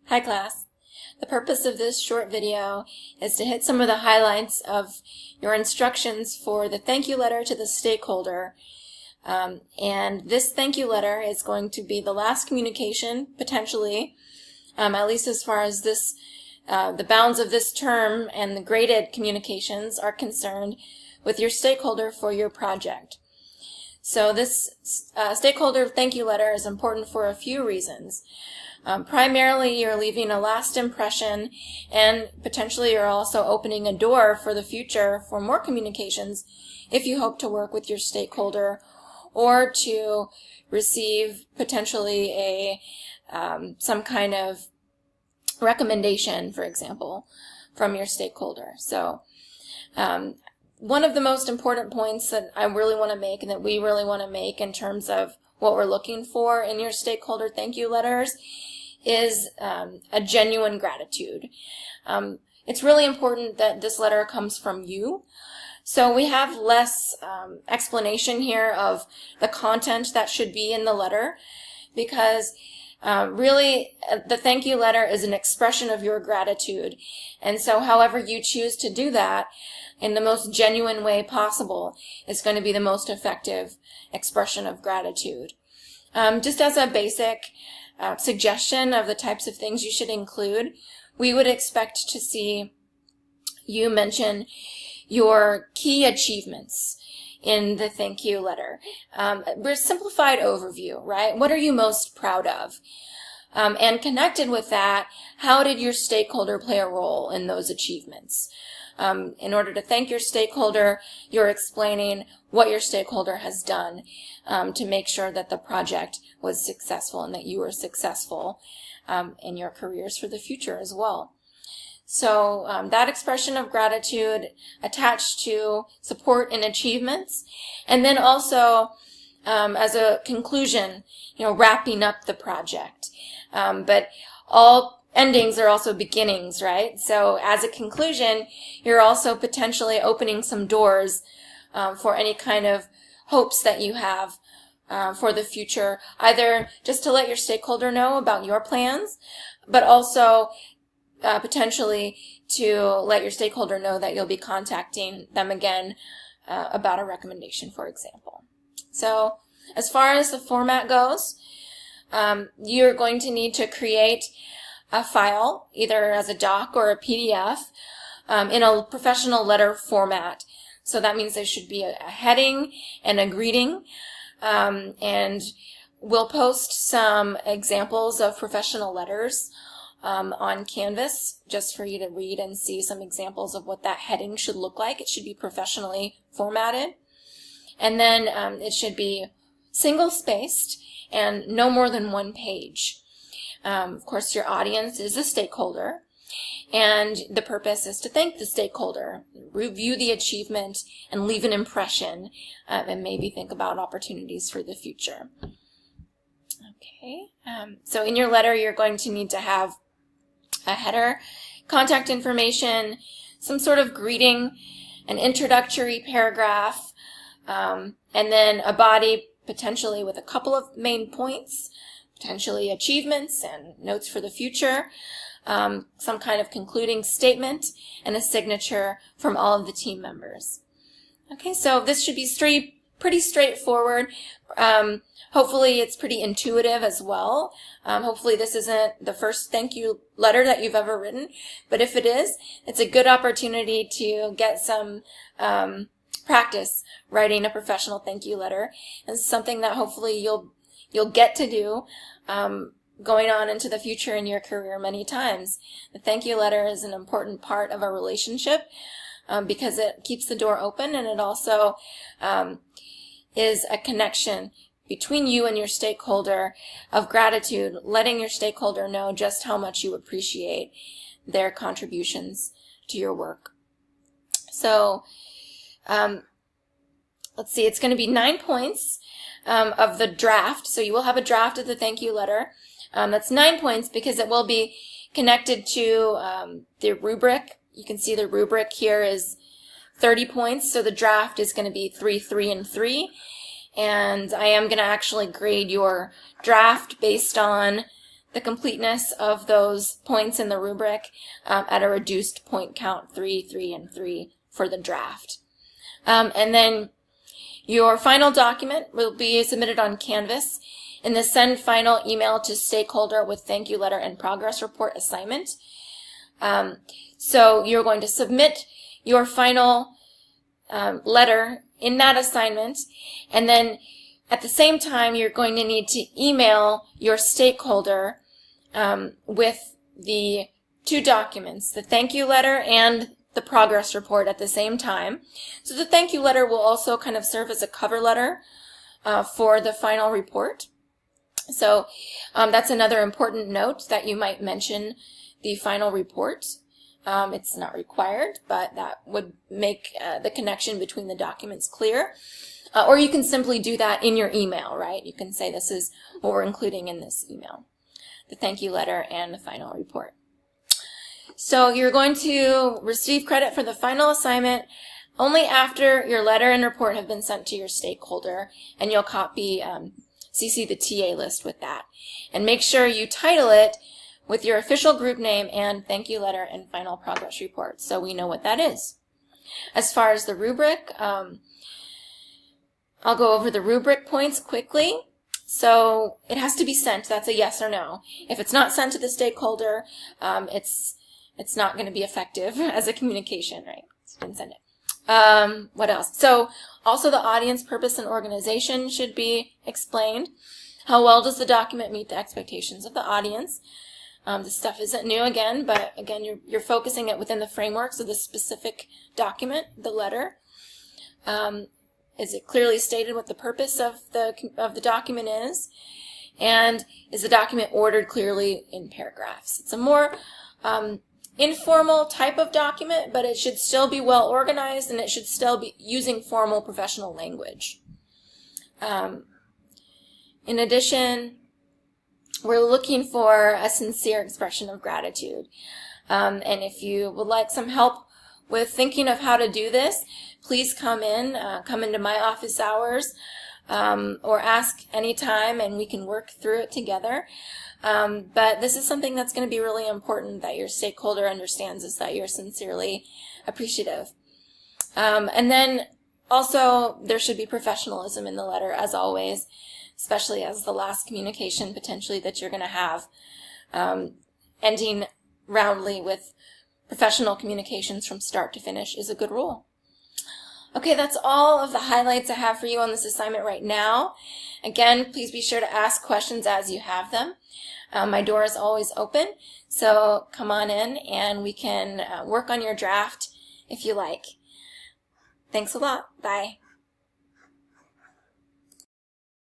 Hi class. The purpose of this short video is to hit some of the highlights of your instructions for the thank you letter to the stakeholder. And this thank you letter is going to be the last communication, potentially, at least as far as this, the bounds of this term and the graded communications are concerned, with your stakeholder for your project. So this stakeholder thank you letter is important for a few reasons. Primarily, you're leaving a last impression, and potentially you're also opening a door for the future for more communications if you hope to work with your stakeholder or to receive potentially a some kind of recommendation, for example, from your stakeholder. So one of the most important points that I really want to make and that we really want to make in terms of what we're looking for in your stakeholder thank you letters is a genuine gratitude. It's really important that this letter comes from you. So we have less explanation here of the content that should be in the letter, because really the thank you letter is an expression of your gratitude. And so however you choose to do that in the most genuine way possible is going to be the most effective expression of gratitude. Just as a basic suggestion of the types of things you should include, we would expect to see you mention your key achievements in the thank you letter. A simplified overview, right? What are you most proud of? And connected with that, how did your stakeholder play a role in those achievements? In order to thank your stakeholder, you're explaining what your stakeholder has done to make sure that the project was successful and that you were successful in your careers for the future as well. So that expression of gratitude attached to support and achievements, and then also as a conclusion, wrapping up the project. But all endings are also beginnings, right? So as a conclusion, you're also potentially opening some doors for any kind of hopes that you have for the future, either just to let your stakeholder know about your plans, but also potentially to let your stakeholder know that you'll be contacting them again about a recommendation, for example. So as far as the format goes, you're going to need to create a file, either as a doc or a PDF, in a professional letter format. So that means there should be a heading and a greeting, and we'll post some examples of professional letters on Canvas just for you to read and see some examples of what that heading should look like. It should be professionally formatted, and then it should be single-spaced and no more than one page. Of course, your audience is a stakeholder, and the purpose is to thank the stakeholder, review the achievement, and leave an impression, and maybe think about opportunities for the future. Okay, so in your letter, you're going to need to have a header, contact information, some sort of greeting, an introductory paragraph, and then a body potentially with a couple of main points, potentially achievements and notes for the future, some kind of concluding statement, and a signature from all of the team members. Okay, so this should be pretty straightforward. Hopefully it's pretty intuitive as well. Hopefully this isn't the first thank you letter that you've ever written, but if it is, it's a good opportunity to get some practice writing a professional thank you letter, and something that hopefully you'll get to do going on into the future in your career many times. The thank you letter is an important part of a relationship because it keeps the door open, and it also is a connection between you and your stakeholder of gratitude, letting your stakeholder know just how much you appreciate their contributions to your work. So let's see, it's going to be 9 points of the draft. So you will have a draft of the thank you letter. That's 9 points because it will be connected to the rubric. You can see the rubric here is 30 points, so the draft is going to be 3, 3, and 3. And I am going to actually grade your draft based on the completeness of those points in the rubric at a reduced point count, 3, 3, and 3 for the draft. And then your final document will be submitted on Canvas in the Send Final Email to Stakeholder with Thank You Letter and Progress Report assignment. So you're going to submit your final letter in that assignment, and then at the same time you're going to need to email your stakeholder with the two documents, the thank you letter and the progress report at the same time. So the thank you letter will also kind of serve as a cover letter for the final report. So that's another important note, that you might mention the final report. It's not required, but that would make the connection between the documents clear. Or you can simply do that in your email, right? You can say this is what we're including in this email, the thank you letter and the final report. So you're going to receive credit for the final assignment only after your letter and report have been sent to your stakeholder, and you'll copy CC the TA list with that. And make sure you title it with your official group name and thank you letter and final progress report, so we know what that is. As far as the rubric, I'll go over the rubric points quickly. So it has to be sent. That's a yes or no. If it's not sent to the stakeholder, it's not going to be effective as a communication, right? So didn't send it. What else? So also the audience, purpose, and organization should be explained. How well does the document meet the expectations of the audience? This stuff isn't new again, but again, you're focusing it within the frameworks of the specific document, the letter. Is it clearly stated what the purpose of the document is? And is the document ordered clearly in paragraphs? It's a more informal type of document, but it should still be well organized, and it should still be using formal professional language. In addition, we're looking for a sincere expression of gratitude. And if you would like some help with thinking of how to do this, please come into my office hours, or ask anytime, and we can work through it together. But this is something that's going to be really important that your stakeholder understands, is that you're sincerely appreciative. And then also there should be professionalism in the letter, as always, especially as the last communication potentially that you're going to have, ending roundly with professional communications from start to finish is a good rule. Okay, that's all of the highlights I have for you on this assignment right now. Again, please be sure to ask questions as you have them. My door is always open, so come on in and we can work on your draft if you like. Thanks a lot. Bye.